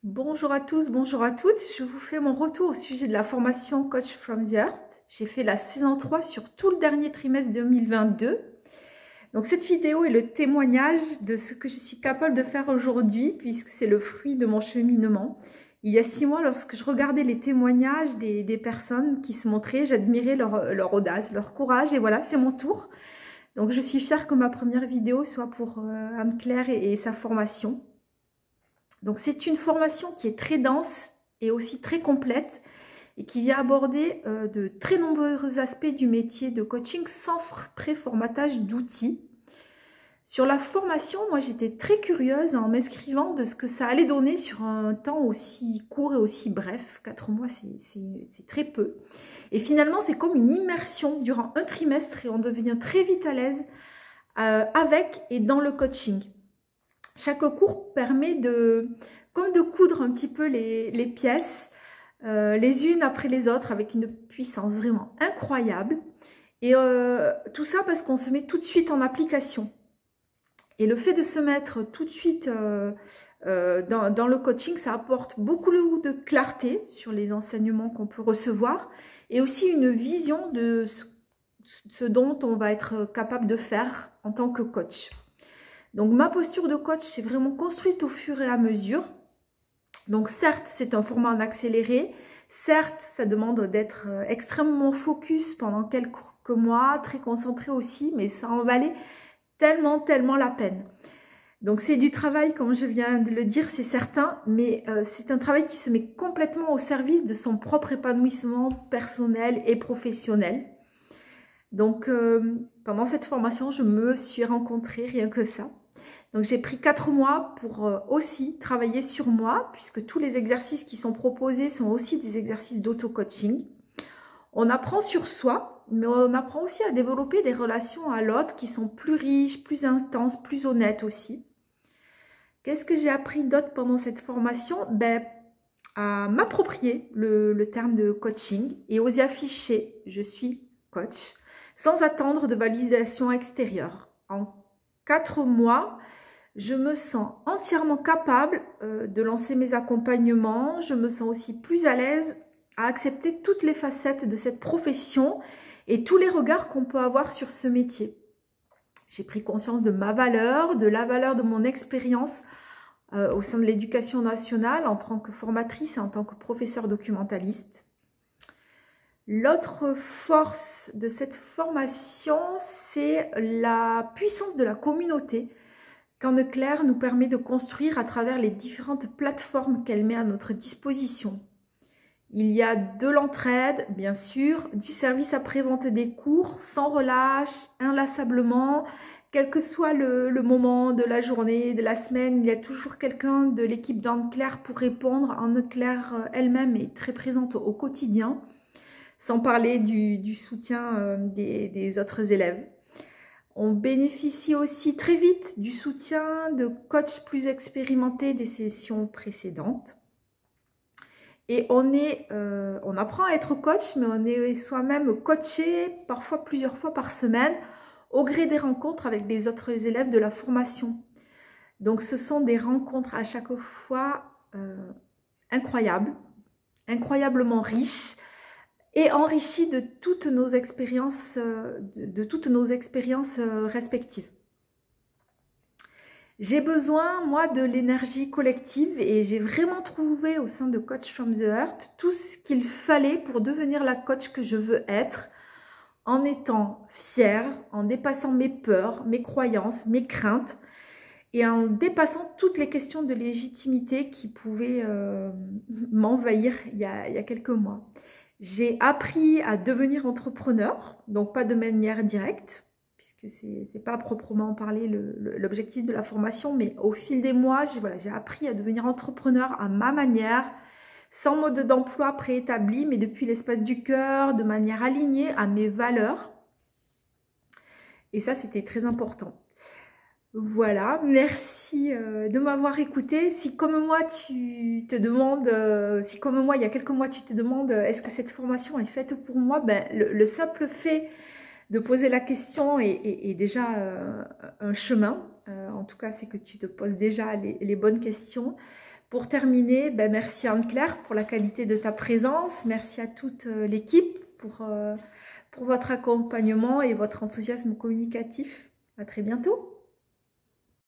Bonjour à tous, bonjour à toutes. Je vous fais mon retour au sujet de la formation Coach from the Earth. J'ai fait la saison 3 sur tout le dernier trimestre 2022. Donc cette vidéo est le témoignage de ce que je suis capable de faire aujourd'hui puisque c'est le fruit de mon cheminement. Il y a 6 mois, lorsque je regardais les témoignages des personnes qui se montraient, j'admirais leur audace, leur courage et voilà, c'est mon tour. Donc je suis fière que ma première vidéo soit pour Anne-Claire et sa formation. Donc c'est une formation qui est très dense et aussi très complète et qui vient aborder de très nombreux aspects du métier de coaching sans préformatage d'outils. Sur la formation, moi j'étais très curieuse en m'inscrivant de ce que ça allait donner sur un temps aussi court et aussi bref. 4 mois, c'est très peu. Et finalement, c'est comme une immersion durant un trimestre et on devient très vite à l'aise avec et dans le coaching. Chaque cours permet comme de coudre un petit peu les pièces, les unes après les autres, avec une puissance vraiment incroyable. Et tout ça parce qu'on se met tout de suite en application. Et le fait de se mettre tout de suite dans le coaching, ça apporte beaucoup de clarté sur les enseignements qu'on peut recevoir et aussi une vision de ce dont on va être capable de faire en tant que coach. Donc ma posture de coach s'est vraiment construite au fur et à mesure. Donc certes, c'est un format en accéléré. Certes, ça demande d'être extrêmement focus pendant quelques mois, très concentré aussi, mais ça en valait tellement, tellement la peine. Donc c'est du travail, comme je viens de le dire, c'est certain, mais c'est un travail qui se met complètement au service de son propre épanouissement personnel et professionnel. Donc pendant cette formation, je me suis rencontrée, rien que ça. Donc j'ai pris 4 mois pour aussi travailler sur moi, puisque tous les exercices qui sont proposés sont aussi des exercices d'auto-coaching. On apprend sur soi, mais on apprend aussi à développer des relations à l'autre qui sont plus riches, plus intenses, plus honnêtes aussi. Qu'est-ce que j'ai appris d'autre pendant cette formation? À m'approprier le terme de coaching et oser afficher « je suis coach » sans attendre de validation extérieure. En 4 mois, je me sens entièrement capable de lancer mes accompagnements. Je me sens aussi plus à l'aise à accepter toutes les facettes de cette profession et tous les regards qu'on peut avoir sur ce métier. J'ai pris conscience de ma valeur, de la valeur de mon expérience au sein de l'éducation nationale en tant que formatrice et en tant que professeure documentaliste. L'autre force de cette formation, c'est la puissance de la communauté qu'Anne-Claire nous permet de construire à travers les différentes plateformes qu'elle met à notre disposition. Il y a de l'entraide, bien sûr, du service après-vente des cours, sans relâche, inlassablement, quel que soit le moment de la journée, de la semaine, il y a toujours quelqu'un de l'équipe d'Anne-Claire pour répondre. Anne-Claire elle-même est très présente au quotidien, sans parler du soutien des autres élèves. On bénéficie aussi très vite du soutien de coachs plus expérimentés des sessions précédentes. Et on apprend à être coach, mais on est soi-même coaché parfois plusieurs fois par semaine au gré des rencontres avec les autres élèves de la formation. Donc ce sont des rencontres à chaque fois incroyables, incroyablement riches et enrichies de toutes nos expériences, respectives. J'ai besoin, moi, de l'énergie collective et j'ai vraiment trouvé au sein de Coach from the Earth tout ce qu'il fallait pour devenir la coach que je veux être en étant fière, en dépassant mes peurs, mes croyances, mes craintes et en dépassant toutes les questions de légitimité qui pouvaient m'envahir il y a quelques mois. J'ai appris à devenir entrepreneur, donc pas de manière directe, puisque ce n'est pas proprement parler l'objectif de la formation, mais au fil des mois, j'ai appris à devenir entrepreneur à ma manière, sans mode d'emploi préétabli, mais depuis l'espace du cœur, de manière alignée à mes valeurs. Et ça, c'était très important. Voilà, merci de m'avoir écouté. Si comme moi, tu te demandes, si comme moi, il y a quelques mois, tu te demandes est-ce que cette formation est faite pour moi, le simple fait de poser la question est déjà un chemin. En tout cas, c'est que tu te poses déjà les bonnes questions. Pour terminer, ben, merci Anne-Claire pour la qualité de ta présence. Merci à toute l'équipe pour votre accompagnement et votre enthousiasme communicatif. À très bientôt.